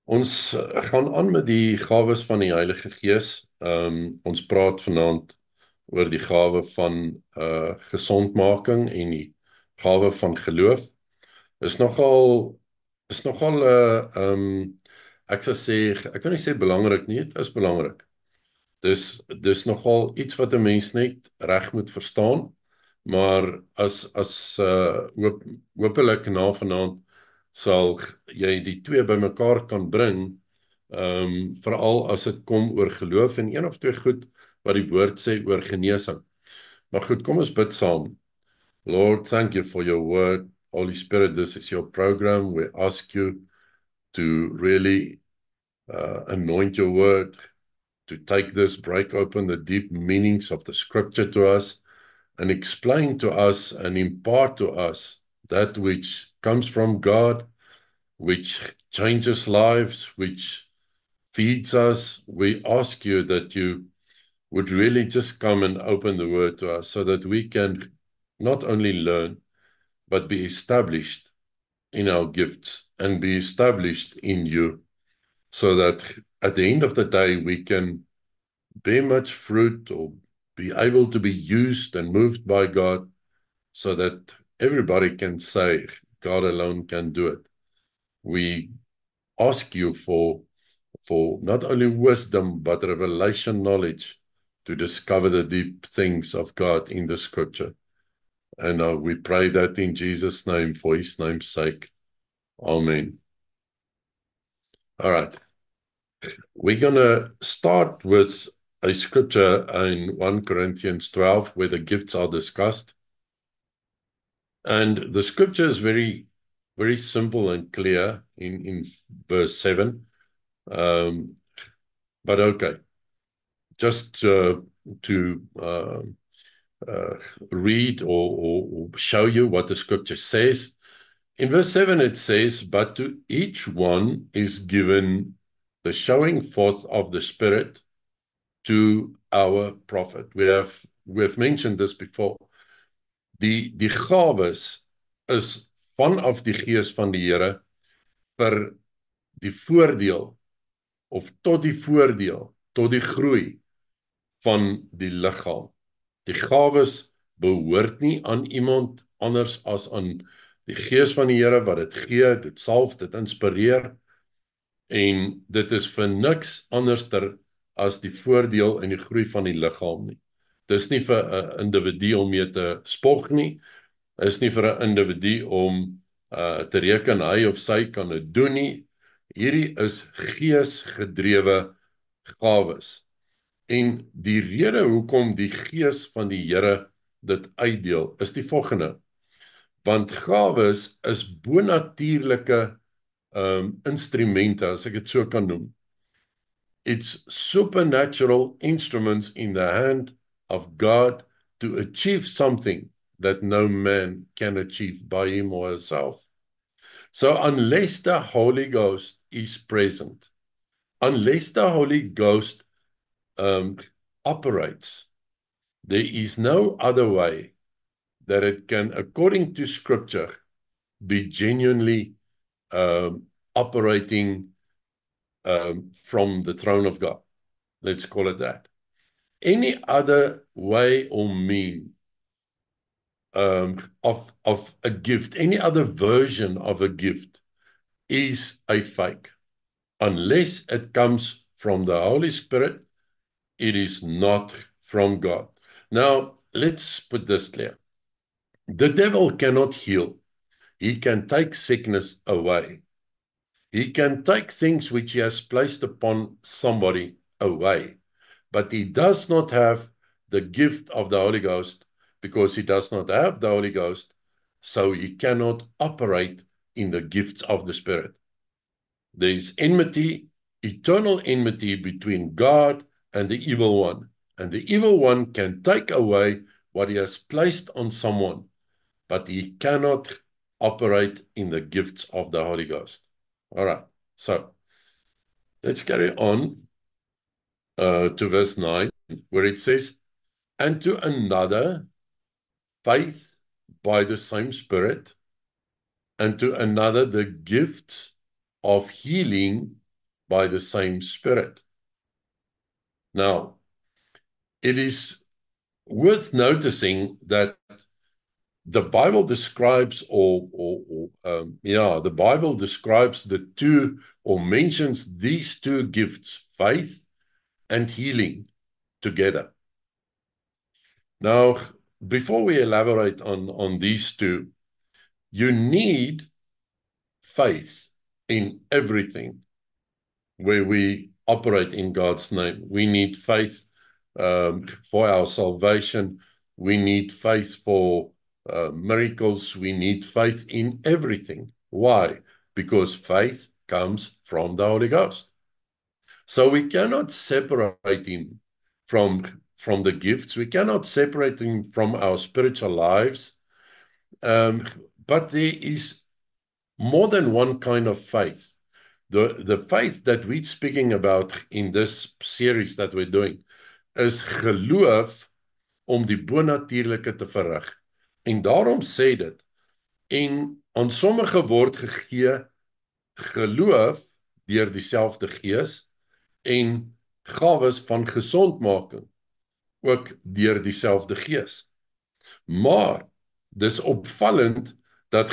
Ons gaan aan met die gawes van die Heilige Gees. Ons praat vanaand oor die gawe van gesondmaking en die gawe van geloof. Is nogal is nogal ek sou sê ek kan nie sê belangrik nie, dit is belangrik. Dis nogal iets wat 'n mens net reg moet verstaan. Maar hopelik na vanaand sal jy die twee bymekaar kan bring, veral as dit kom oor geloof en een of twee goed wat die woord sê oor genesing. Maar goed, kom ons bid saam. Lord, thank you for your word. Holy Spirit, this is your program. We ask you to really anoint your word, to take this, break open the deep meanings of the scripture to us, and explain to us and impart to us that which comes from God, which changes lives, which feeds us. We ask you that you would really just come and open the word to us so that we can not only learn, but be established in our gifts and be established in you, so that at the end of the day we can bear much fruit or be able to be used and moved by God, so that everybody can say God alone can do it. We ask you for not only wisdom but revelation knowledge to discover the deep things of God in the scripture. And we pray that in Jesus' name, for his name's sake. Amen. All right. We're going to start with a scripture in 1 Corinthians 12 where the gifts are discussed. And the scripture is very, very simple and clear in verse 7. But okay, just to read or show you what the scripture says. In verse 7 it says, "But to each one is given the showing forth of the Spirit to our profit." We've mentioned this before. Die gawes is vanaf die gees van die Here vir die voordeel of tot die voordeel, tot die groei van die liggaam. Die gawes behoort nie aan iemand anders as aan die gees van die Here wat dit gee, dit salf, dit inspireer, en dit is vir niks anderster as die voordeel en die groei van die liggaam nie. Dis nie vir 'n individu om mee te spog nie, is nie vir 'n individu om te reken hy of sy kan dit doen nie. Hierdie is geesgedrewe gawes. En die rede hoekom die gees van die Here dit uitdeel, is die volgende. Want gawes is bonatuurlike instrumente, as ek dit so kan noem. It's supernatural instruments in the hand of God to achieve something that no man can achieve by him or herself. So unless the Holy Ghost is present, unless the Holy Ghost operates, there is no other way that it can, according to Scripture, be genuinely operating from the throne of God. Let's call it that. Any other way or mean of a gift, any other version of a gift is a fake. Unless it comes from the Holy Spirit, it is not from God. Now, let's put this clear. The devil cannot heal. He can take sickness away. He can take things which he has placed upon somebody away. But he does not have the gift of the Holy Ghost, because he does not have the Holy Ghost, so he cannot operate in the gifts of the Spirit. There is enmity, eternal enmity between God and the evil one. And the evil one can take away what he has placed on someone, but he cannot operate in the gifts of the Holy Ghost. All right, so let's carry on to verse 9, where it says, "And to another, faith by the same Spirit, and to another, the gift of healing by the same Spirit. Now, it is worth noticing that the Bible describes, the Bible describes the two, or mentions these two gifts, faith and healing, together. Now, before we elaborate on these two, you need faith in everything where we operate in God's name. We need faith for our salvation. We need faith for miracles. We need faith in everything. Why? Because faith comes from the Holy Ghost. So we cannot separate him from the gifts. We cannot separate him from our spiritual lives. But there is more than one kind of faith. The faith that we're speaking about in this series that we're doing is geloof om die bonatuurlike te verrig. En daarom sê dit, en aan sommige word gegee geloof deur dieselfde Gees en gawes van gesondmaking ook deur dieselfde Gees. Maar dis opvallend dat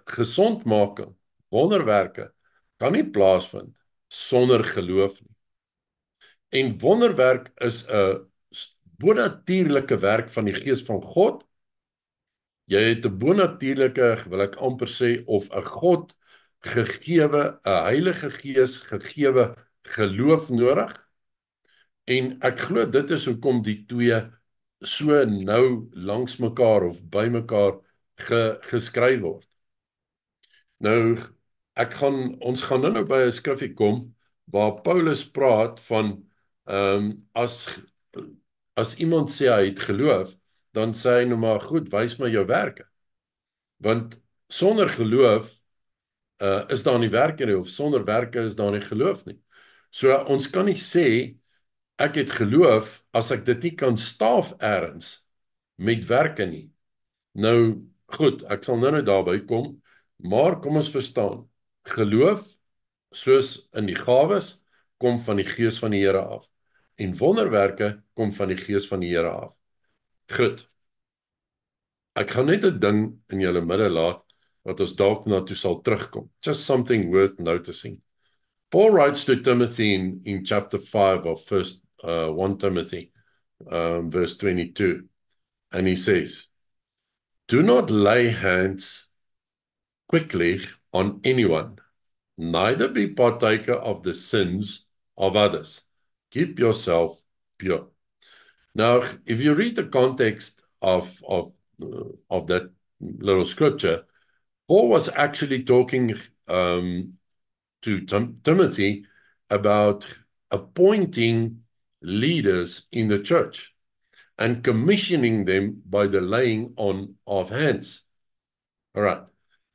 gesondmaking, wonderwerke, kan nie plaasvind sonder geloof nie. En wonderwerk is 'n bonatuurlike werk van die Gees van God. Jy het 'n bonatuurlike, wil ek amper sê, of 'n God gegewe, 'n Heilige Gees gegewe geloof nodig. En ek glo dit is hoekom die twee so nou langs mekaar of by mekaar geskryf word. Nou, ons gaan nou by 'n skrifgie kom waar Paulus praat van as iemand sê hy het geloof, dan sê hy nou maar goed, wys my jou werke. Want sonder geloof is daar nie werke nie, of sonder werke is daar nie geloof nie. So ons kan nie sê ek het geloof as ek dit nie kan staaf ergens met werke nie. Nou goed, ek sal nou daarby kom, maar kom ons verstaan, geloof, soos in die gawes, kom van die Gees van die Here af. En wonderwerke kom van die Gees van die Here af. Goed. Ek gaan net 'n ding in julle midde laat, wat ons dalk na toe sal terugkom. Just something worth noticing. Paul writes to Timothy in chapter 5 of 1 Timothy, verse 22, and he says, "Do not lay hands quickly on anyone, neither be partaker of the sins of others. Keep yourself pure." Now, if you read the context of that little scripture, Paul was actually talking to Timothy about appointing leaders in the church and commissioning them by the laying on of hands. All right.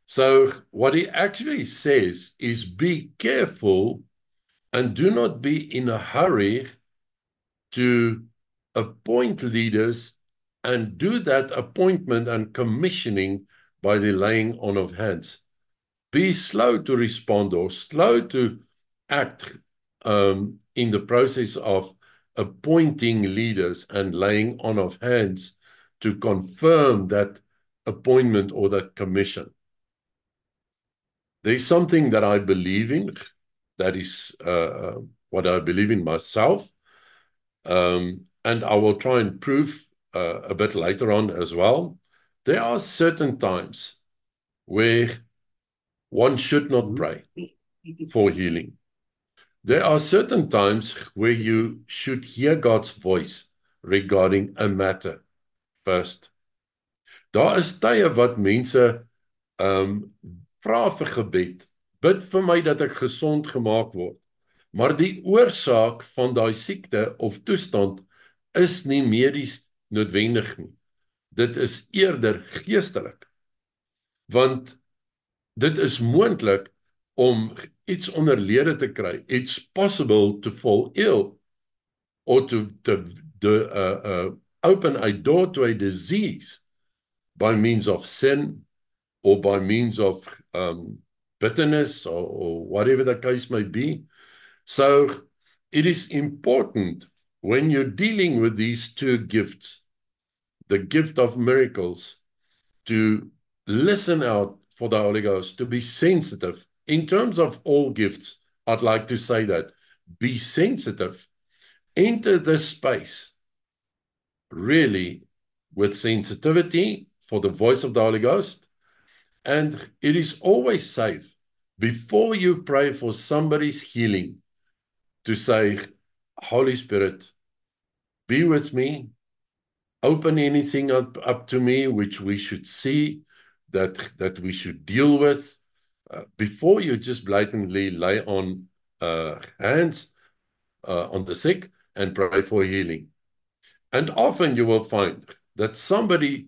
So what he actually says is, be careful and do not be in a hurry to appoint leaders and do that appointment and commissioning by the laying on of hands. Be slow to respond or slow to act in the process of appointing leaders and laying on of hands to confirm that appointment or that commission. There's something that I believe in, that is what I believe in myself, and I will try and prove a bit later on as well. There are certain times where one should not pray for healing. There are certain times where you should hear God's voice regarding a matter first. Daar is tye wat mense vra vir gebed, bid vir my dat ek gesond gemaak word, maar die oorsaak van daai siekte of toestand is nie medies noodwendig nie. Dit is eerder geestelik, want dit is moontlik om iets onderlede te kry. It's possible to fall ill or to open a door to a disease by means of sin or by means of bitterness or whatever the case may be. So it is important when you're dealing with these two gifts, the gift of miracles, to listen out for the Holy Ghost, to be sensitive. In terms of all gifts, I'd like to say that. Be sensitive. Enter this space really with sensitivity for the voice of the Holy Ghost. And it is always safe, before you pray for somebody's healing, to say, Holy Spirit, be with me, open anything up to me which we should see, that we should deal with, before you just blatantly lay on hands on the sick and pray for healing. And often you will find that somebody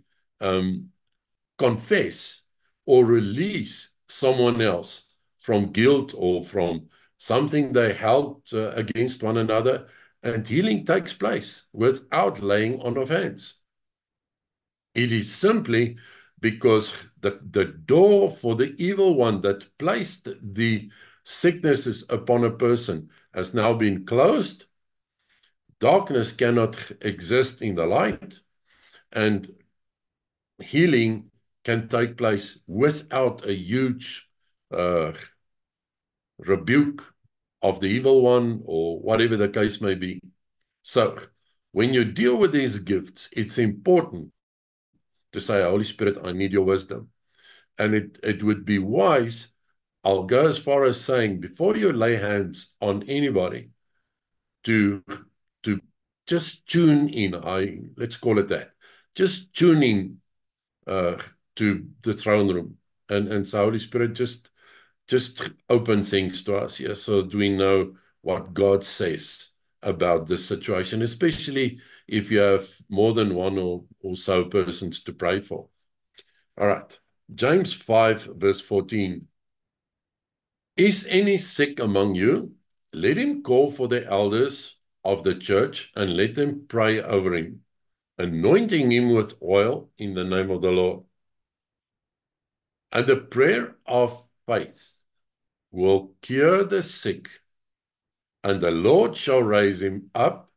confess or release someone else from guilt or from something they held against one another, and healing takes place without laying on of hands. It is simply because the door for the evil one that placed the sicknesses upon a person has now been closed. Darkness cannot exist in the light, and healing can take place without a huge rebuke of the evil one, or whatever the case may be. So when you deal with these gifts, it's important to say, Holy Spirit, I need your wisdom. And it would be wise, I'll go as far as saying, before you lay hands on anybody, to just tune in, let's call it that, just tune in to the throne room, and so Holy Spirit, just open things to us here, so that we know what God says about this situation, especially if you have more than one or so persons to pray for. All right. James 5, verse 14. Is any sick among you? Let him call for the elders of the church and let them pray over him, anointing him with oil in the name of the Lord. And the prayer of faith will cure the sick, and the Lord shall raise him up.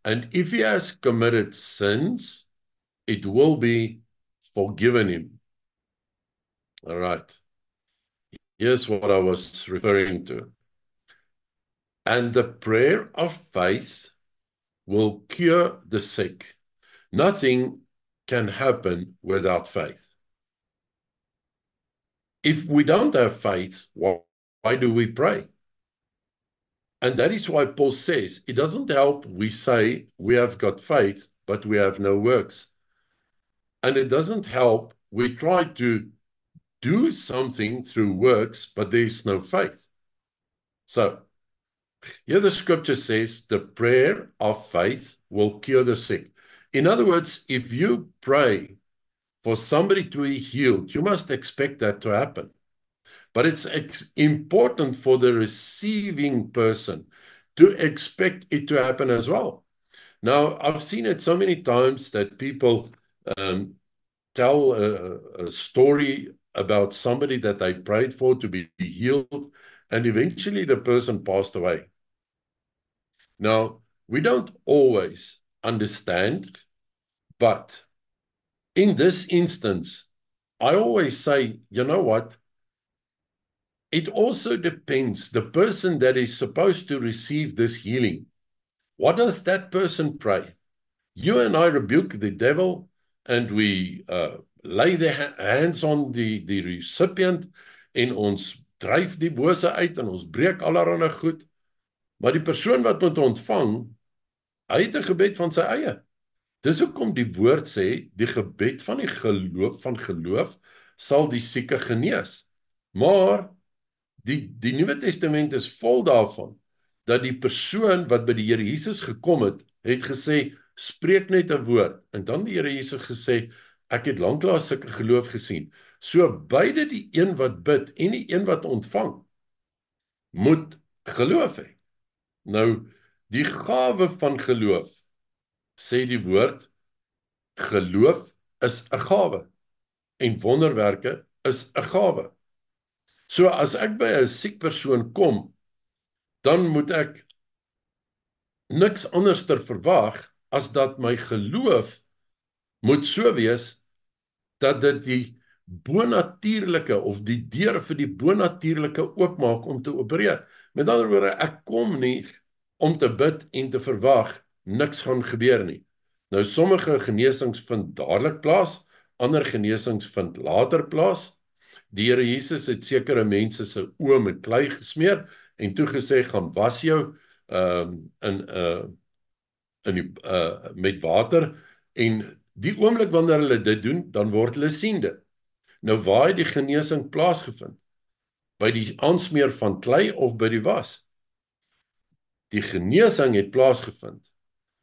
And if he has committed sins, it will be forgiven him. All right. Here's what I was referring to. And the prayer of faith will cure the sick. Nothing can happen without faith. If we don't have faith, why do we pray? And that is why Paul says it doesn't help we say we have got faith, but we have no works. And it doesn't help we try to do something through works, but there's no faith. So here the scripture says the prayer of faith will cure the sick. In other words, if you pray for somebody to be healed, you must expect that to happen. But it's important for the receiving person to expect it to happen as well. Now, I've seen it so many times that people tell a story about somebody that they prayed for to be healed, and eventually the person passed away. Now, we don't always understand, but in this instance, I always say, you know what? It also depends, the person that is supposed to receive this healing, what does that person pray? You and I rebuke the devil, and we lay the hands on the recipient, en ons dryf die bose uit, en ons breek allerhande goed, maar die persoon wat moet ontvang, hy het 'n gebed van sy eie. Dis hoekom die woord sê, die gebed van die geloof sal die sieke genees. Maar die Nuwe Testament is vol daarvan, dat die persoon wat by die Here Jesus gekom het gesê, spreek net 'n woord, en dan die Here Jesus gesê, ek het lanklaas sulke geloof gesien. So beide die een wat bid en die een wat ontvang, moet geloof hê. Nou, die gawe van geloof, sê die woord, geloof is 'n gawe, en wonderwerke is 'n gawe. So as ek by 'n siek persoon kom, dan moet ek niks anders ter verwag as dat my geloof moet so wees dat dit die bonatuurlike of die deur vir die bonatuurlike oopmaak om te opereer. Met ander woorde, ek kom nie om te bid en te verwag niks gaan gebeur nie. Nou sommige genesings vind dadelik plaas, ander genesings vind later plaas. Die Here Jesus het sekere mense se oë met klei gesmeer en toe gesê gaan was jou in met water en die oomblik wanneer hulle dit doen, dan word hulle siende. Nou waar het die genesing plaasgevind? By die aansmeer van klei of by die was? Die genesing het plaasgevind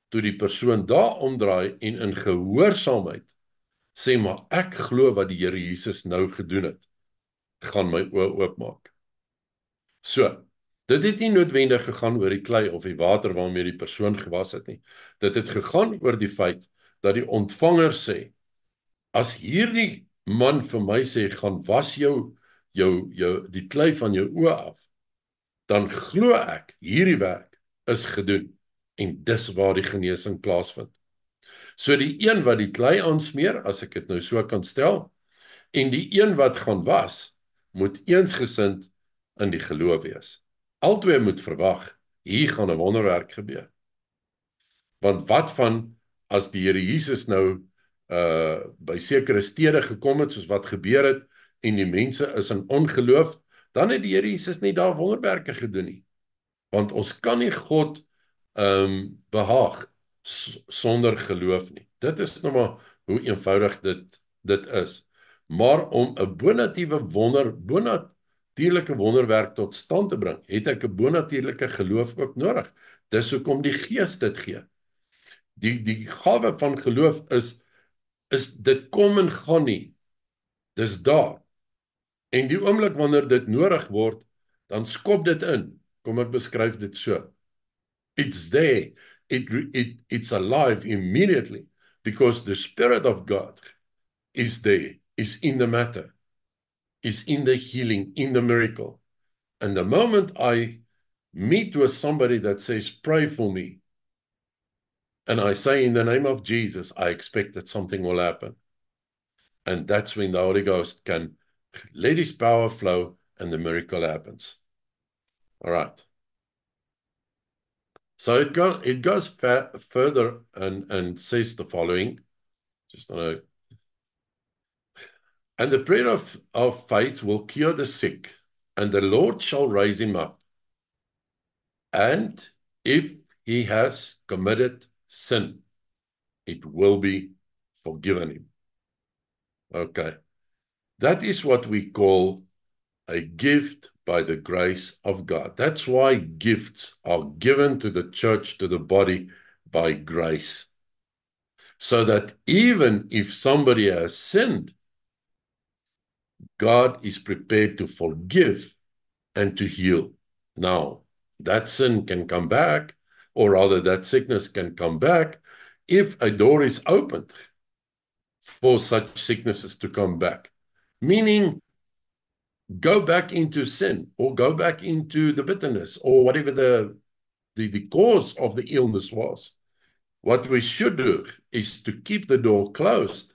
toe die persoon daar omdraai en in gehoorsaamheid sê, maar ek glo wat die Here Jesus nou gedoen het, gaan my oë oopmaak. So, dit het nie noodwendig gegaan oor die klei of die water waarmee die persoon gewas het nie. Dit het gegaan oor die feit dat die ontvanger sê, as hierdie man vir my sê, gaan was die klei van jou oë af, dan glo ek, hierdie werk is gedoen. En dis waar die genesing plaasvind. So die een wat die klei aansmeer, as ek dit nou so kan stel, en die een wat gaan was, moet eensgesind in die geloof wees. Albei moet verwag, hier gaan 'n wonderwerk gebeur. Want wat van as die Here Jesus nou by sekere stede gekom het, soos wat gebeur het, en die mense is in ongeloof, dan het die Here Jesus nie daar wonderwerke gedoen nie. Want ons kan nie God behaag sonder geloof nie. Dit is nou maar hoe eenvoudig dit is. Maar om 'n bonatuurlike wonderwerk tot stand te bring, het ek 'n bonatuurlike geloof ook nodig. Dis hoekom die Gees dit gee. Die gawe van geloof is dit kom en gaan nie. Dis daar. En die oomblik wanneer dit nodig word, dan skop dit in. Kom ek beskryf dit so. It's there. It's alive immediately because the Spirit of God is there, is in the matter, is in the healing, in the miracle. And the moment I meet with somebody that says, pray for me, and I say in the name of Jesus, I expect that something will happen. And that's when the Holy Ghost can let His power flow and the miracle happens. All right. So it goes further and says the following. And the prayer of faith will cure the sick, and the Lord shall raise him up. And if he has committed sin, it will be forgiven him. Okay. That is what we call a gift by the grace of God. That's why gifts are given to the church, to the body, by grace. So that even if somebody has sinned, God is prepared to forgive and to heal. Now, that sin can come back, or rather that sickness can come back, if a door is opened for such sicknesses to come back. Meaning, go back into sin, or go back into the bitterness, or whatever the cause of the illness was. What we should do is to keep the door closed.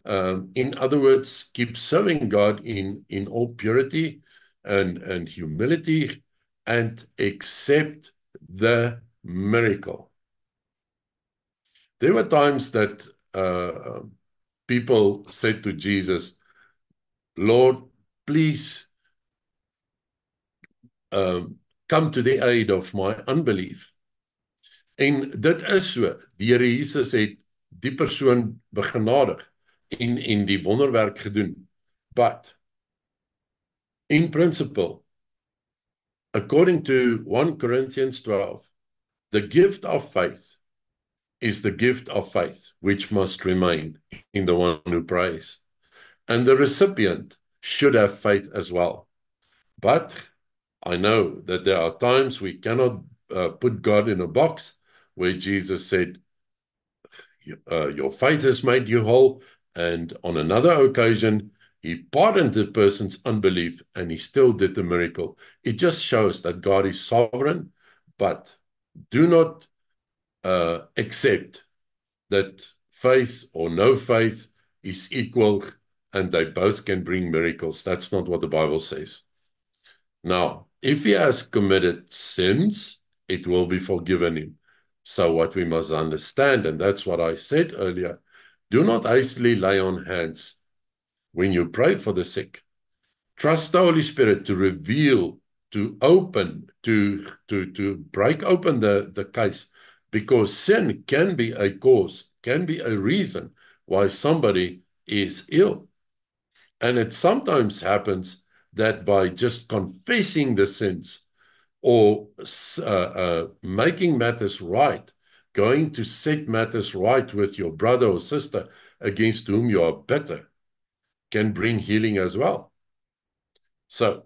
In other words, keep serving God in all purity and humility, and accept the miracle. There were times that people said to Jesus, Lord, please come to the aid of my unbelief. En dit is so, die Here Jesus het die persoon begenadig en die wonderwerk gedoen. But, in principle, according to 1 Corinthians 12, the gift of faith is the gift of faith, which must remain in the one who prays. And the recipient should have faith as well. But I know that there are times we cannot put God in a box, where Jesus said, your faith has made you whole, and on another occasion, He pardoned the person's unbelief and he still did the miracle. It just shows that God is sovereign, but do not accept that faith or no faith is equal and they both can bring miracles. That's not what the Bible says. Now, if he has committed sins, it will be forgiven him. So what we must understand, and that's what I said earlier, do not hastily lay on hands when you pray for the sick. Trust the Holy Spirit to reveal, to open, to break open the case, because sin can be a cause, can be a reason why somebody is ill. And it sometimes happens that by just confessing the sins or making matters right, going to set matters right with your brother or sister against whom you are bitter, can bring healing as well. So,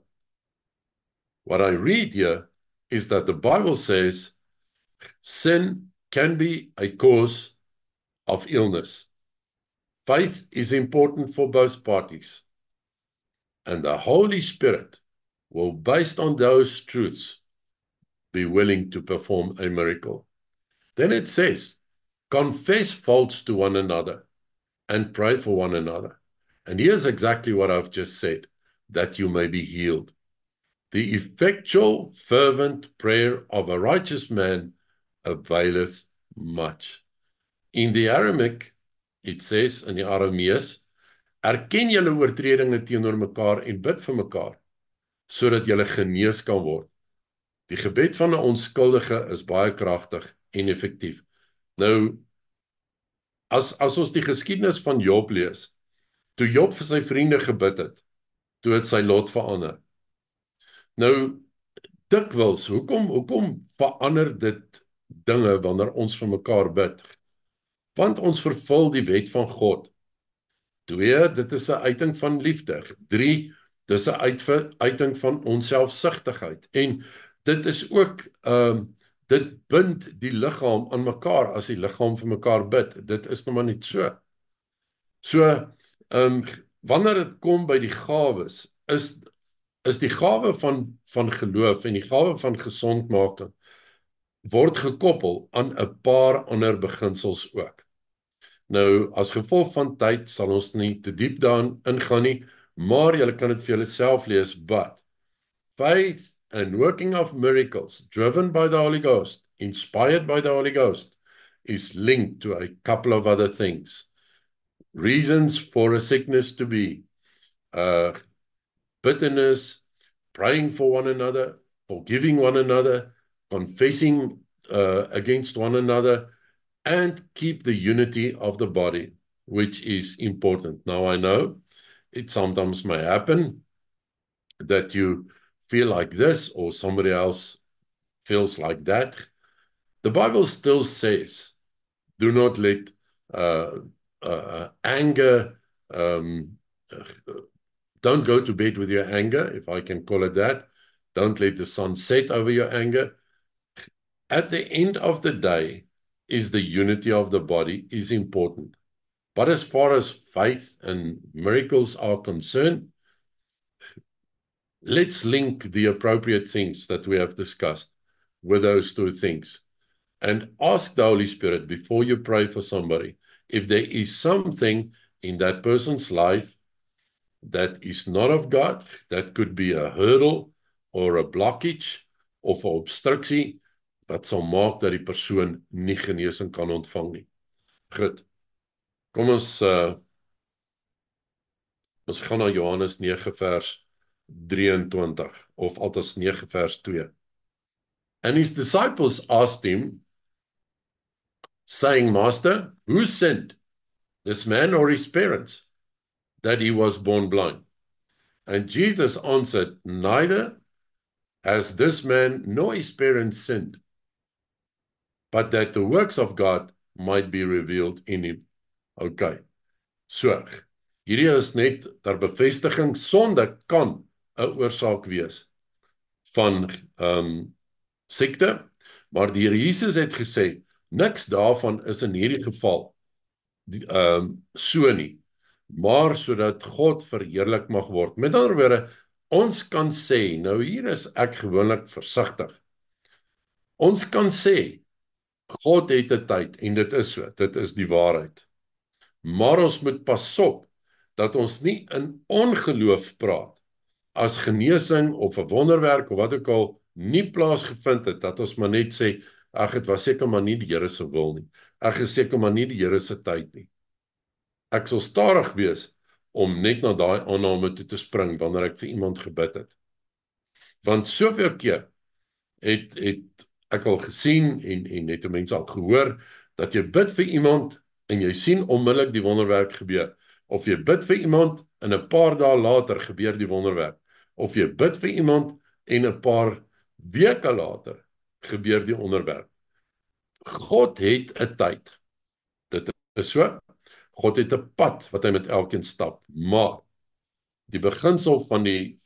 what I read here is that the Bible says sin can be a cause of illness. Faith is important for both parties. And the Holy Spirit will, based on those truths, be willing to perform a miracle. Then it says, confess faults to one another and pray for one another. And here's exactly what I've just said, that you may be healed. The effectual, fervent prayer of a righteous man availeth much. In the Aramaic, it says in die Aramees, erken julle oortredinge teenoor mekaar en bid vir mekaar, sodat julle genees kan word. Die gebed van 'n onskuldige is baie kragtig en effektief. Nou, as ons die geskiedenis van Job lees, toe Job vir sy vriende gebid het, toe het sy lot verander. Nou, dikwels, hoekom verander dit dinge wanneer ons vir mekaar bid? Want ons vervul die wet van God. 2, dit is 'n uiting van liefde. 3, dis 'n uiting van onselfsugtigheid. En dit is ook, dit bind die liggaam aan mekaar as die liggaam vir mekaar bid. Dit is nou maar net so. So, wanneer dit kom by die gawes, is die gawe van geloof en die gawe van gesondmaking word gekoppel aan 'n paar ander beginsels ook. Nou, as gevolg van tyd sal ons nie te diep daarin ingaan nie, maar julle kan dit vir julle self lees, but faith and working of miracles driven by the Holy Ghost, inspired by the Holy Ghost, is linked to a couple of other things. Reasons for a sickness to be bitterness, praying for one another, forgiving one another, confessing against one another, and keep the unity of the body, which is important. Now, I know it sometimes may happen that you feel like this or somebody else feels like that. The Bible still says, do not let anger, don't go to bed with your anger, if I can call it that. Don't let the sun set over your anger. At the end of the day, is the unity of the body is important. But as far as faith and miracles are concerned, let's link the appropriate things that we have discussed with those two things. And ask the Holy Spirit before you pray for somebody, if there is something in that person's life that is not of God, that could be a hurdle or a blockage of 'n obstruksie, wat sal maak dat die persoon nie genesing kan ontvang nie. Goed, kom ons gaan na Johannes 9 vers 23, of althans 9 vers 2. And his disciples asked him, saying, Master, who sinned, this man or his parents, that he was born blind? And Jesus answered, neither has this man nor his parents sinned, but that the works of God might be revealed in him. Okay, so, hierdie is net ter bevestiging, sonde kan 'n oorsaak wees van siekte, maar die Here Jesus het gesê, niks daarvan is in hierdie geval so nie. maar sodat God verheerlik mag word. Met ander woorde, ons kan sê, nou hier is ek gewoonlik versigtig. Ons kan sê, God het 'n tyd en dit is so, dit is die waarheid. Maar ons moet pas op dat ons nie in ongeloof praat as genesing of 'n wonderwerk of wat ook al nie plaasgevind het, dat ons maar net sê, ag, dit was seker maar nie die Here se wil nie. Ag, is seker maar nie die Here se tyd nie. Ek sal stadig wees om net na daai aanname toe te spring wanneer ek vir iemand gebid het. Want soveel keer het ek al gesien en het mense al gehoor dat jy bid vir iemand en jy sien onmiddellik die wonderwerk gebeur. Of jy bid vir iemand en 'n paar dae later gebeur die wonderwerk. Of jy bid vir iemand en 'n paar weke later gebeur die wonderwerk. God het 'n tyd. Dit is so. God het 'n pad wat hy met elkeen stap. Maar die beginsel van die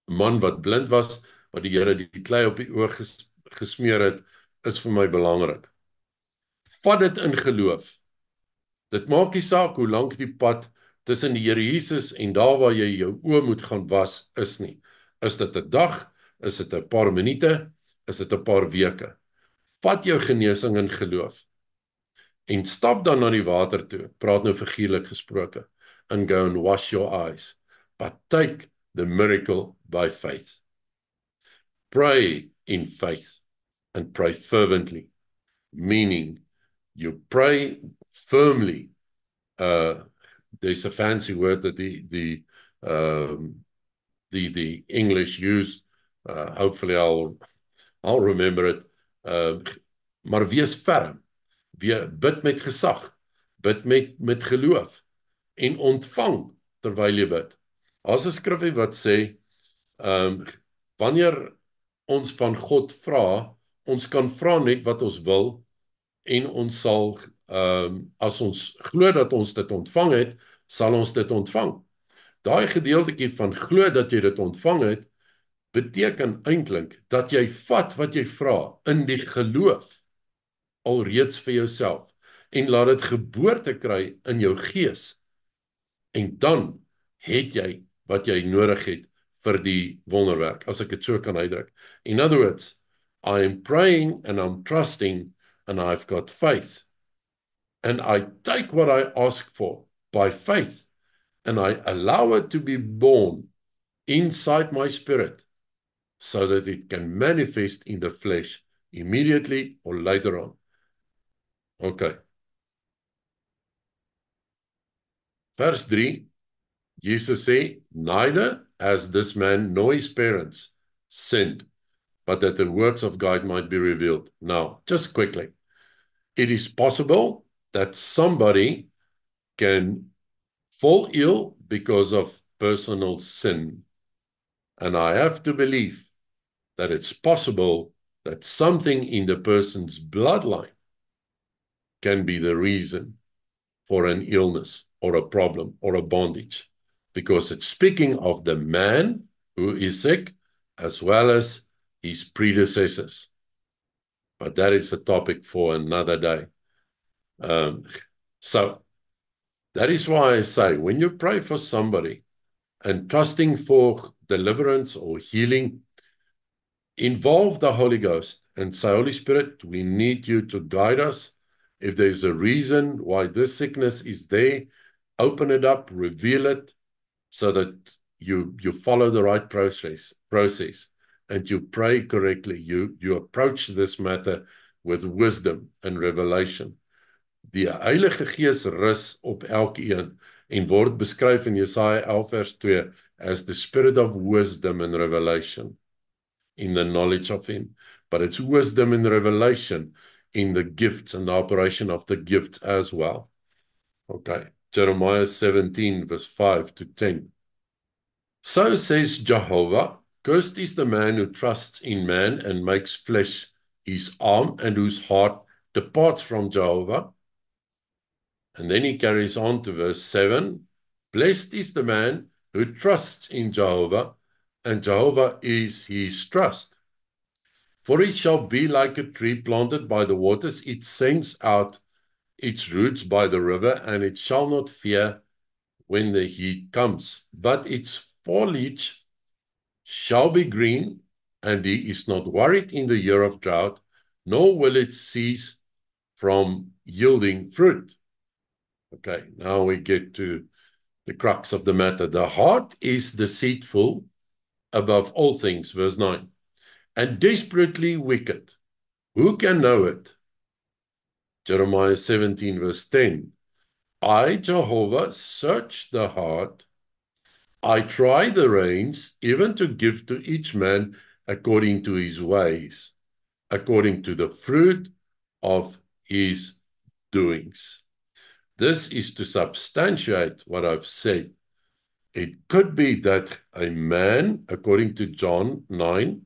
man wat blind was, wat die Here die klei op die oog gesmeer het, is vir my belangrik. Vat dit in geloof. Dit maak nie saak hoe lank die pad tussen die Here Jesus en daar waar jy jou oë moet gaan was is nie. Is dit 'n dag? Is dit 'n paar minute? Is dit 'n paar weke? Vat jou genesing in geloof en stap dan na die water toe. Praat nou figuurlik gesproke. And go and wash your eyes. But take the miracle by faith. Pray in faith and pray fervently, meaning you pray firmly. There's a fancy word that the English use. Hopefully I'll remember it. Maar wees ferm. Bid met gesag. Bid met geloof en ontvang terwyl jy bid. As 'n skrifgie wat sê, wanneer ons van God vra, ons kan vra net wat ons wil en ons sal, as ons glo dat ons dit ontvang het, sal ons dit ontvang. Daai gedeeltjie van glo dat jy dit ontvang het, beteken eintlik dat jy vat wat jy vra in die geloof alreeds vir jouself en laat dit geboorte kry in jou gees. En dan het jy wat jy nodig het vir die wonderwerk, as ek dit so kan uitdruk. In other words, I am praying and I'm trusting and I've got faith. And I take what I ask for by faith and I allow it to be born inside my spirit so that it can manifest in the flesh immediately or later on. Okay. Vers 3, Jesus sê, neither has this man nor his parents sinned, but that the works of God might be revealed. Now, just quickly, it is possible that somebody can fall ill because of personal sin. And I have to believe that it's possible that something in the person's bloodline can be the reason for an illness or a problem or a bondage, because it's speaking of the man who is sick as well as his predecessors. But that is a topic for another day. So that is why I say, when you pray for somebody and trusting for deliverance or healing, involve the Holy Ghost and say, Holy Spirit, we need you to guide us. If there's a reason why this sickness is there, open it up, reveal it, so that you follow the right process, and you pray correctly. You approach this matter with wisdom and revelation. Die Heilige Gees rus op elkeen en word beskryf in Jesaja 11 vers 2 as the spirit of wisdom and revelation in the knowledge of him. But it's wisdom and revelation in the gifts and the operation of the gifts as well. Okay, Jeremiah 17 verse 5 to 10. So says Jehovah, cursed is the man who trusts in man and makes flesh his arm, and whose heart departs from Jehovah. And then he carries on to verse 7. Blessed is the man who trusts in Jehovah, and Jehovah is his trust. For it shall be like a tree planted by the waters. It sends out its roots by the river, and it shall not fear when the heat comes, but its foliage shall be green, and he is not worried in the year of drought, nor will it cease from yielding fruit. Okay, now we get to the crux of the matter. The heart is deceitful above all things, verse 9, and desperately wicked. Who can know it? Jeremiah 17, verse 10. I, Jehovah, search the heart. I try the reins, even to give to each man according to his ways, according to the fruit of his doings. This is to substantiate what I've said. It could be that a man, according to John 9,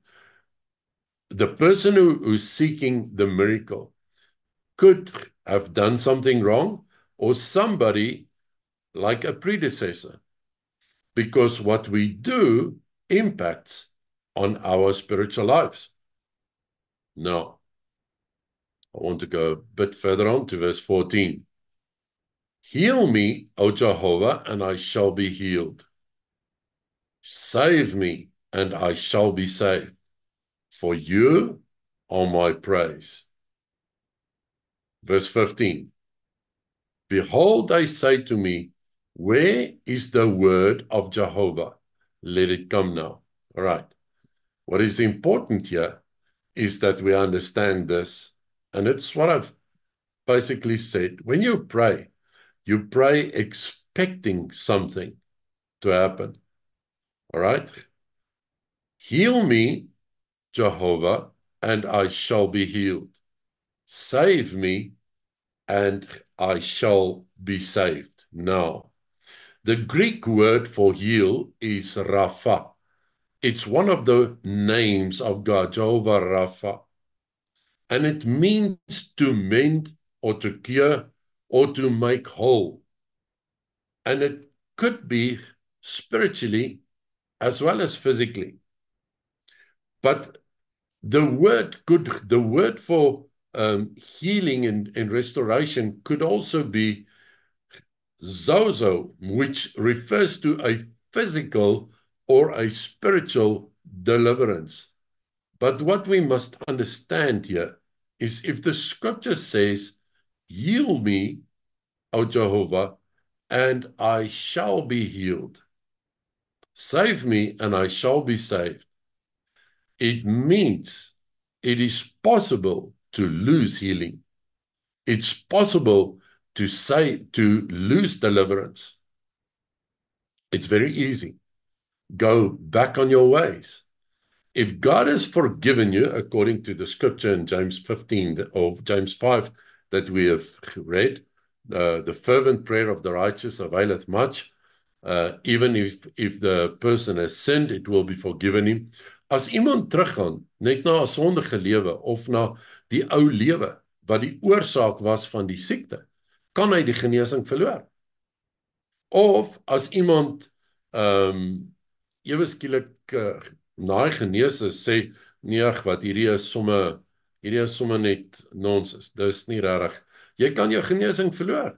the person who's seeking the miracle could have done something wrong, or somebody like a predecessor, because what we do impacts on our spiritual lives. Now, I want to go a bit further on to verse 14. Heal me, O Jehovah, and I shall be healed. Save me, and I shall be saved. For you are my praise. Verse 15. Behold, I say to me, where is the word of Jehovah? Let it come now. All right. What is important here is that we understand this, and it's what I've basically said. When you pray expecting something to happen. All right? Heal me, Jehovah, and I shall be healed. Save me, and I shall be saved. Now, the Greek word for heal is Rapha. It's one of the names of God, Jehovah Rapha. And it means to mend or to cure or to make whole. And it could be spiritually as well as physically. But the word for healing and restoration could also be zozo, which refers to a physical or a spiritual deliverance. But what we must understand here is if the scripture says, heal me, O Jehovah, and I shall be healed. Save me, and I shall be saved. It means it is possible to lose healing. It's possible to lose deliverance. It's very easy. Go back on your ways. If God has forgiven you, according to the scripture in James 15 or James 5 that we have read, the fervent prayer of the righteous availeth much. Even if the person has sinned, it will be forgiven him. As iemand teruggaan, net na 'n sondige lewe of na die ou lewe wat die oorsaak was van die siekte, kan hy die genesing verloor. Of as iemand ewe skielik na hy genees is, sê nee, wat hierdie is sommer net nonsens. Dis nie regtig. Jy kan jou genesing verloor.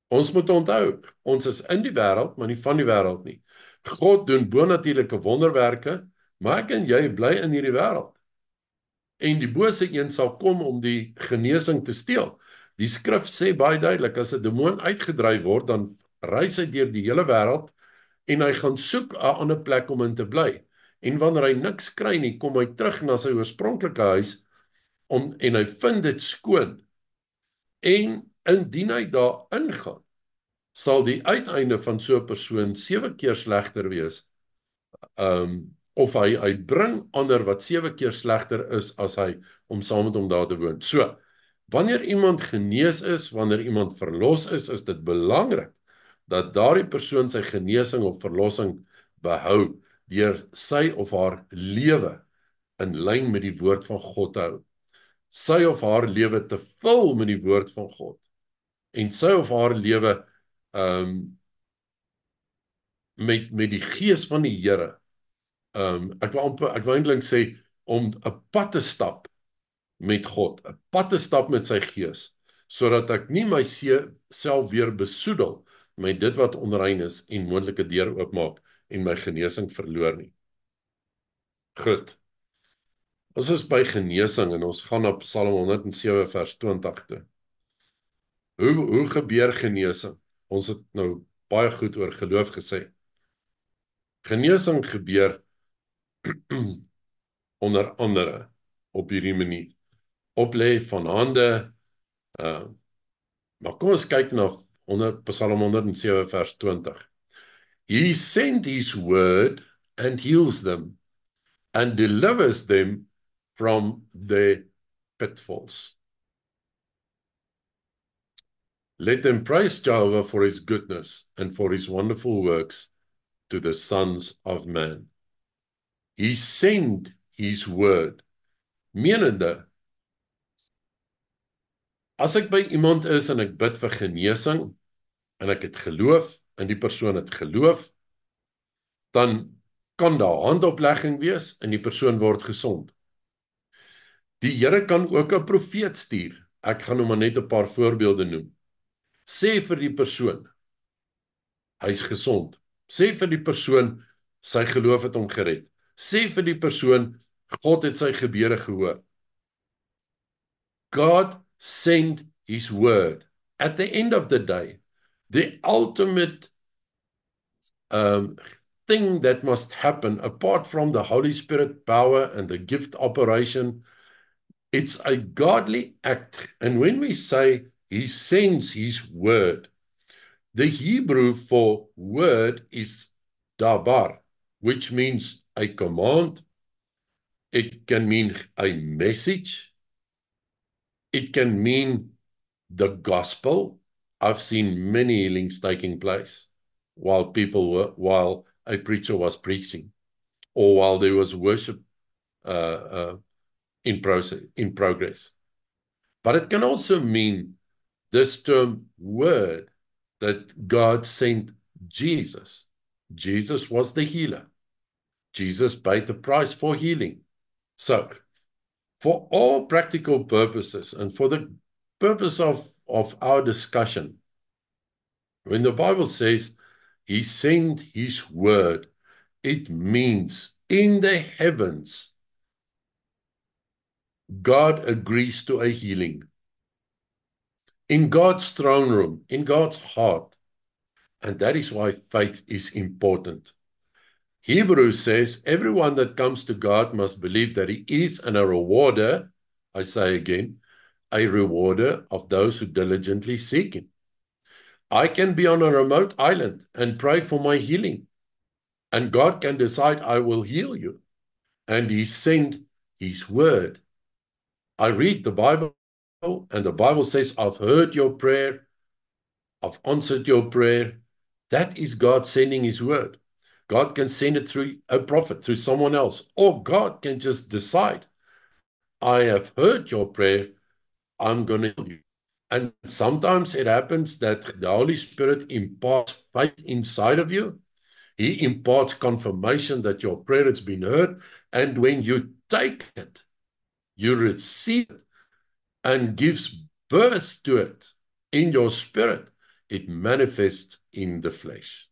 Ons moet onthou, ons is in die wêreld, maar nie van die wêreld nie. God doen bonatuurlike wonderwerke, maar ek en jy bly in hierdie wêreld. En die bose een sal kom om die genesing te steel. Die skrif sê baie duidelik, as 'n demoon uitgedryf word, dan reis hy deur die hele wêreld en hy gaan soek 'n ander plek om in te bly. En wanneer hy niks kry nie, kom hy terug na sy oorspronklike huis en hy vind dit skoon. En indien hy daar ingaan, sal die uiteinde van so 'n persoon 7 keer slegter wees. Of hy bring ander wat 7 keer slegter is as hy om saam met hom daar te woon. So, wanneer iemand genees is, wanneer iemand verlos is dit belangrik dat daardie persoon sy genesing of verlossing behou deur sy of haar lewe in lyn met die woord van God te hou. Sy of haar lewe te vul met die woord van God. En sy of haar lewe met die gees van die Here. Ek wil eintlik sê om 'n pad te stap met God, 'n pad te stap met sy gees. sodat ek nie myself weer besoedel met dit wat onrein is en moontlike deur oopmaak en my genesing verloor nie. Goed. Ons is by genesing en ons gaan na Psalm 107 vers 20 toe. Hoe gebeur genesing? Ons het nou baie goed oor geloof gesê. Genesing gebeur onder andere op hierdie manier. Oplê van hande, maar kom ons kyk na Psalm 107 vers 20. He sent his word and heals them and delivers them from their pitfalls. Let them praise Jehovah for his goodness and for his wonderful works to the sons of man. He sent his word. Menende, as ek by iemand is en ek bid vir genesing en ek het geloof en die persoon het geloof, dan kan daar handoplegging wees en die persoon word gesond. Die Here kan ook 'n profeet stuur. Ek gaan nou maar net 'n paar voorbeelde noem. Sê vir die persoon, hy's gesond. Sê vir die persoon, sy geloof het hom gered. Sê vir die persoon, God het sy gebede gehoor. God sent his word. At the end of the day, the ultimate thing that must happen, apart from the Holy Spirit power and the gift operation, it's a godly act. And when we say he sends his word, the Hebrew for word is dabar, which means a command. It can mean a message. It can mean the gospel. I've seen many healings taking place while a preacher was preaching, or while there was worship in progress. But it can also mean this term word, that God sent Jesus. Jesus was the healer. Jesus paid the price for healing. So, for all practical purposes and for the purpose of our discussion, when the Bible says he sent his word, it means in the heavens, God agrees to a healing. In God's throne room, in God's heart. And that is why faith is important. Hebrews says, everyone that comes to God must believe that he is and a rewarder, I say again, a rewarder of those who diligently seek him. I can be on a remote island and pray for my healing. And God can decide, I will heal you. And he sent his word. I read the Bible, and the Bible says, I've heard your prayer. I've answered your prayer. That is God sending his word. God can send it through a prophet, through someone else. Or God can just decide, I have heard your prayer. I'm going to heal you. And sometimes it happens that the Holy Spirit imparts faith inside of you. He imparts confirmation that your prayer has been heard. And when you take it, you receive it and gives birth to it in your spirit. It manifests in the flesh.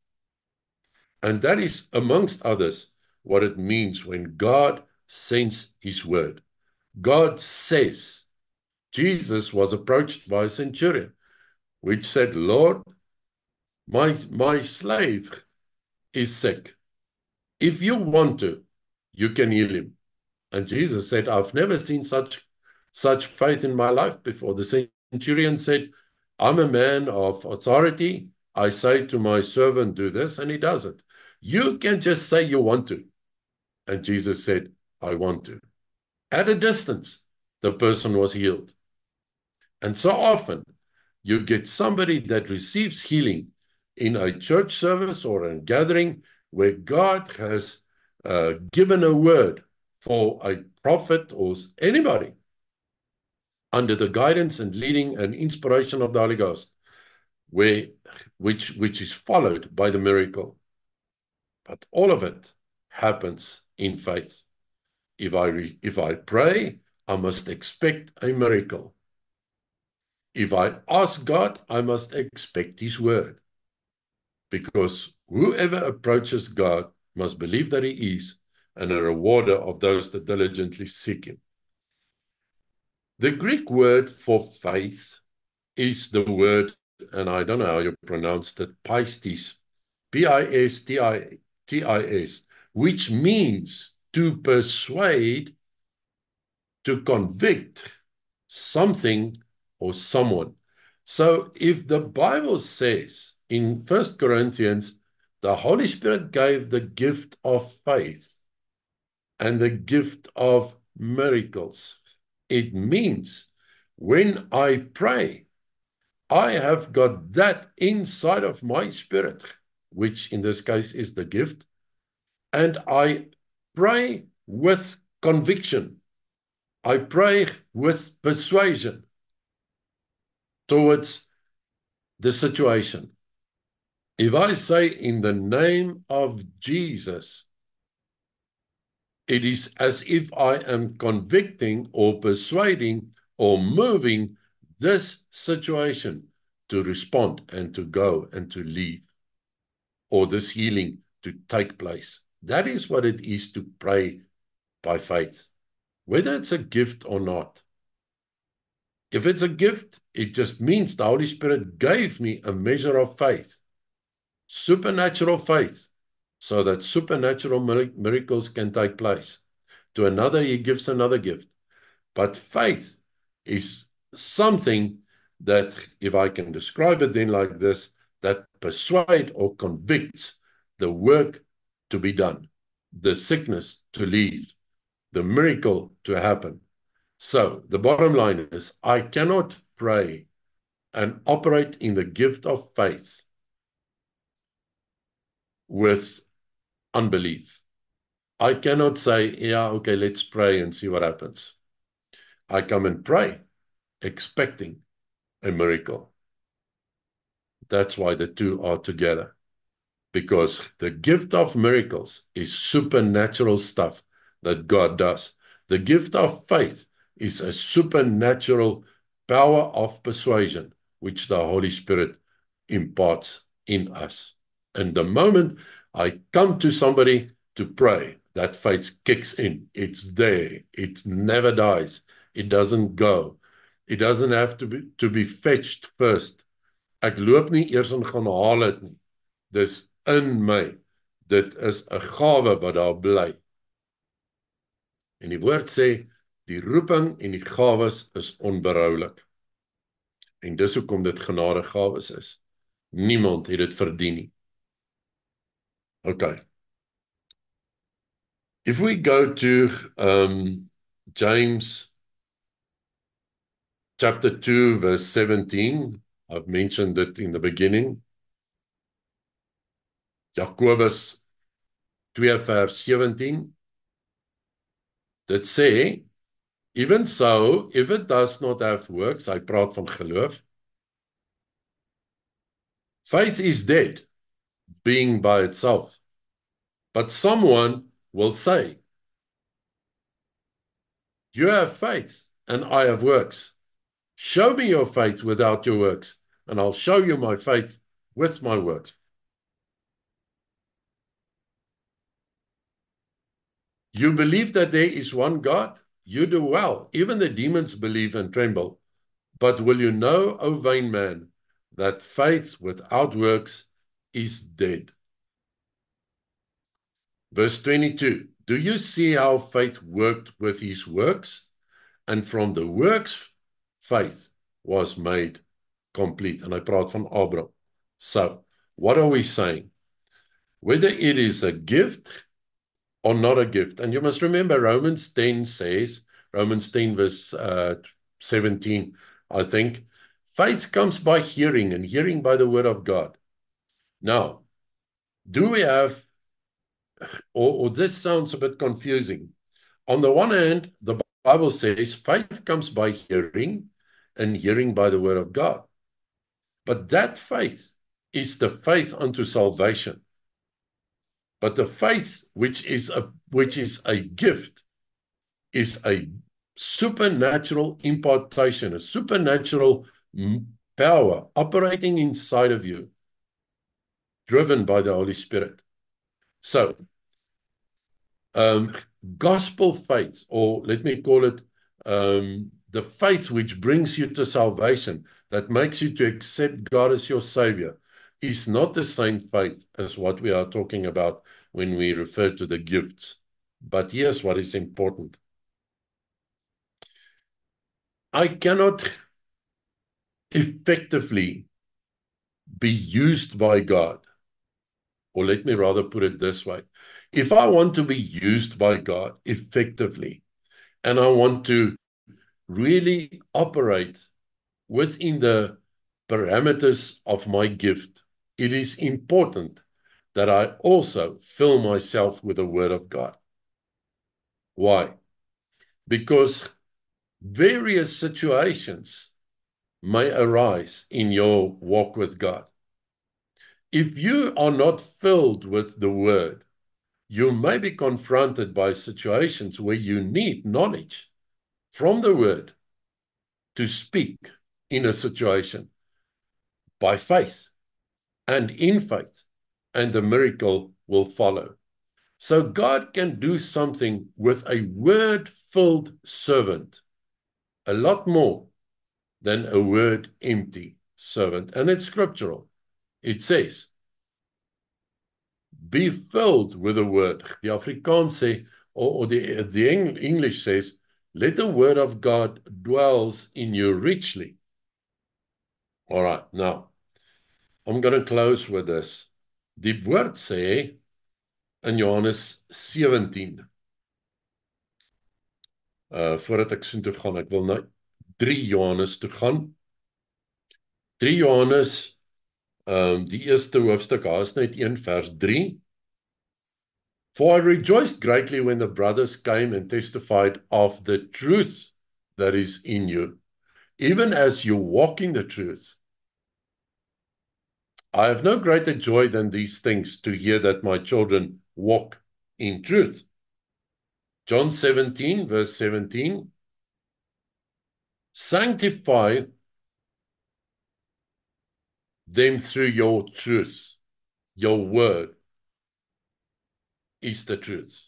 And that is, amongst others, what it means when God sends his word. God says, Jesus was approached by a centurion, which said, Lord, my slave is sick. If you want to, you can heal him. And Jesus said, I've never seen such faith in my life before. The centurion said, I'm a man of authority. I say to my servant, do this, and he does it. You can just say you want to. And Jesus said, I want to. At a distance, the person was healed. And so often, you get somebody that receives healing in a church service or a gathering where God has given a word for a prophet or anybody under the guidance and leading and inspiration of the Holy Ghost, which is followed by the miracle. But all of it happens in faith. If I pray, I must expect a miracle. If I ask God, I must expect his word. Because whoever approaches God must believe that he is, and a rewarder of those that diligently seek him. The Greek word for faith is the word, and I don't know how you pronounce it, pistis, Pistis, which means to persuade, to convict something or someone. So if the Bible says in 1 Corinthians, the Holy Spirit gave the gift of faith and the gift of miracles, it means when I pray, I have got that inside of my spirit, which in this case is the gift, and I pray with conviction. I pray with persuasion towards the situation. If I say in the name of Jesus, it is as if I am convicting or persuading or moving this situation to respond and to go and to leave, or this healing to take place. That is what it is to pray by faith, whether it's a gift or not. If it's a gift, it just means the Holy Spirit gave me a measure of faith, supernatural faith, so that supernatural miracles can take place. To another, he gives another gift. But faith is something that, if I can describe it then like this, that persuade or convicts the work to be done, the sickness to leave, the miracle to happen. So the bottom line is, I cannot pray and operate in the gift of faith with unbelief. I cannot say, yeah, okay, let's pray and see what happens. I come and pray expecting a miracle. That's why the two are together, because the gift of miracles is supernatural stuff that God does. The gift of faith is a supernatural power of persuasion, which the Holy Spirit imparts in us. And the moment I come to somebody to pray, that faith kicks in. It's there. It never dies. It doesn't go. It doesn't have to be fetched first. Ek loop nie eers en gaan haal dit nie. Dis in my. Dit is 'n gawe wat daar bly. En die woord sê, die roeping en die gawes is onberoulik. En dis hoekom dit genadegawes is. Niemand het dit verdien nie. Okay. If we go to James chapter 2, verse 17, I've mentioned it in the beginning. Jakobus 2 vers 17. Dit sê, even so, if it does not have works, hy praat van geloof, faith is dead, being by itself. But someone will say, you have faith and I have works. Show me your faith without your works, and I'll show you my faith with my works. You believe that there is one God? You do well. Even the demons believe and tremble. But will you know, O vain man, that faith without works is dead? Verse 22, do you see how faith worked with his works? And from the works, faith was made complete. And I praat van Abraham. So, what are we saying? Whether it is a gift or not a gift. And you must remember, Romans 10 says, Romans 10 verse 17, I think, faith comes by hearing, and hearing by the word of God. Now, do we have, or this sounds a bit confusing. On the one hand, the Bible says faith comes by hearing, and hearing by the word of God. But that faith is the faith unto salvation. But the faith which is a gift is a supernatural impartation, a supernatural power operating inside of you, driven by the Holy Spirit. So, gospel faith, or let me call it the faith which brings you to salvation, that makes you to accept God as your Savior, is not the same faith as what we are talking about when we refer to the gifts. But here's what is important. I cannot effectively be used by God, or let me rather put it this way. If I want to be used by God effectively, and I want to really operate within the parameters of my gift, it is important that I also fill myself with the Word of God. Why? Because various situations may arise in your walk with God. If you are not filled with the Word, you may be confronted by situations where you need knowledge from the Word to speak in a situation by faith and in faith, and the miracle will follow. So God can do something with a word-filled servant, a lot more than a word-empty servant. And it's scriptural. It says, be filled with the word. The Afrikaans say, or the English says, let the word of God dwells in you richly. All right, now, I'm going to close with this. Die woord sê in Johannes 17, voordat ek soontoe gaan, ek wil nou 3 Johannes toe gaan. 3 Johannes, die eerste hoofstuk, haas net 1 vers 3. For I rejoiced greatly when the brothers came and testified of the truth that is in you, even as you walk in the truth. I have no greater joy than these things, to hear that my children walk in truth. John 17, verse 17. Sanctify them through your truth. Your word is the truth.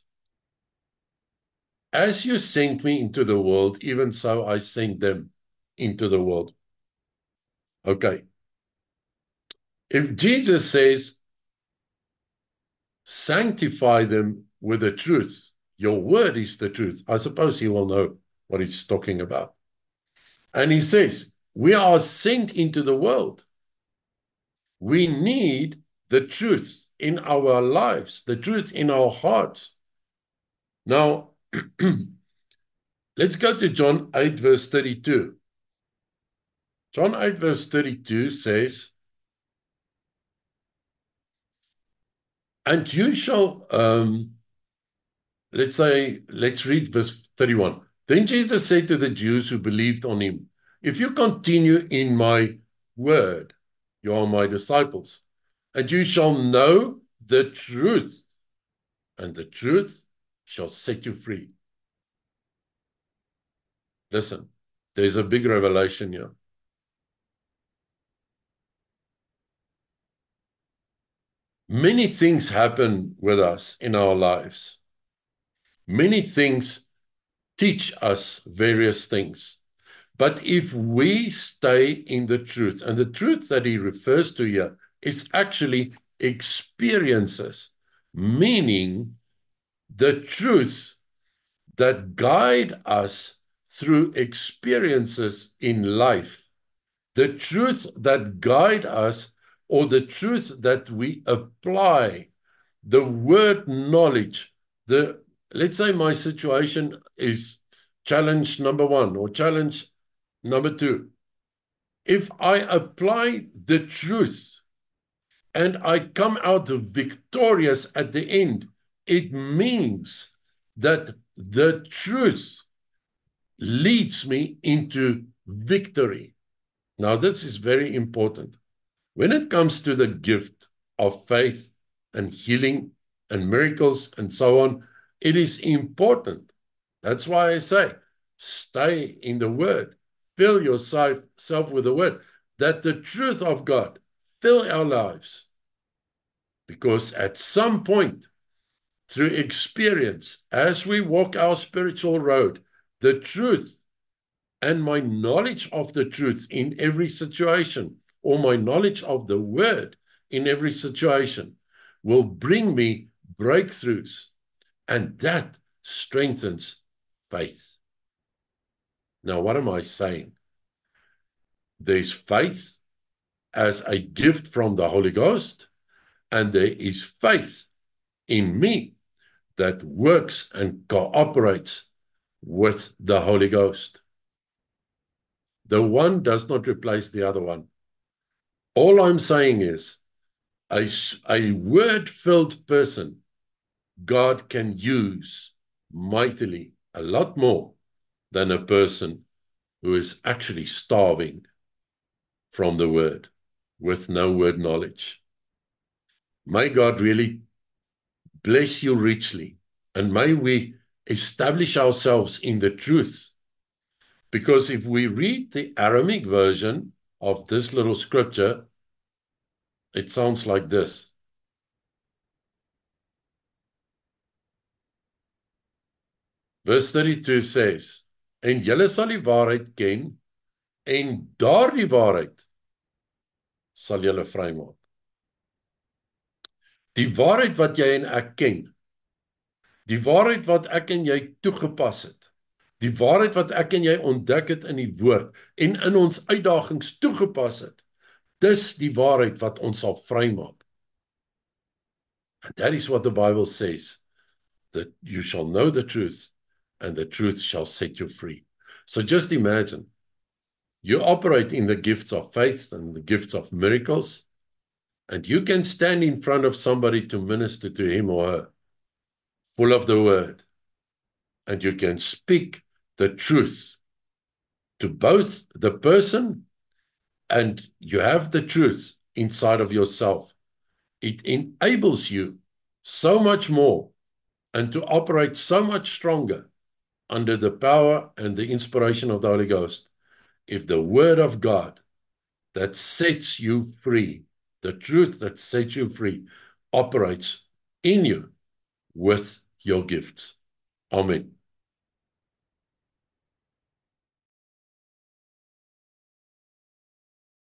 As you sent me into the world, even so I sent them into the world. Okay. If Jesus says, sanctify them with the truth, your word is the truth, I suppose he will know what he's talking about. And he says, we are sent into the world. We need the truth in our lives, the truth in our hearts. Now, let's go to John 8, verse 32. John 8, verse 32 says, and you shall, let's read verse 31. Then Jesus said to the Jews who believed on him, if you continue in my word, you are my disciples, and you shall know the truth, and the truth shall set you free. Listen, there's a big revelation here. Many things happen with us in our lives. Many things teach us various things. But if we stay in the truth, and the truth that he refers to here is actually experiences, meaning the truth that guide us through experiences in life, the truth that guide us, or the truth that we apply, the word knowledge, let's say my situation is challenge number 1 or challenge number 2. If I apply the truth and I come out victorious at the end, it means that the truth leads me into victory. Now, this is very important. When it comes to the gift of faith and healing and miracles and so on, it is important. That's why I say, stay in the word. fill yourself with the word, that the truth of God fill our lives. Because at some point, through experience, as we walk our spiritual road, the truth and my knowledge of the truth in every situation, or my knowledge of the word in every situation, will bring me breakthroughs, and that strengthens faith. Now, what am I saying? There's faith as a gift from the Holy Ghost, and there is faith in me that works and cooperates with the Holy Ghost. The one does not replace the other one. All I'm saying is a word-filled person, God can use mightily a lot more than a person who is actually starving from the word with no word knowledge. May God really bless you richly, and may we establish ourselves in the truth. Because if we read the Aramaic version of this little scripture, it sounds like this. Verse 32 says, en julle sal die waarheid ken, en daardie waarheid sal julle vrymaak. Die waarheid wat jy en ek ken, die waarheid wat ek en jy toegepas het, die waarheid wat ek en jy ontdek het in die woord en in ons uitdagings toegepas het, dis die waarheid wat ons sal vrymaak. And that is what the Bible says, that you shall know the truth, and the truth shall set you free. So just imagine, you operate in the gifts of faith and the gifts of miracles, and you can stand in front of somebody to minister to him or her, full of the word, and you can speak the truth to both the person, and you have the truth inside of yourself. It enables you so much more and to operate so much stronger under the power and the inspiration of the Holy Ghost if the word of God that sets you free, the truth that sets you free, operates in you with your gifts. Amen.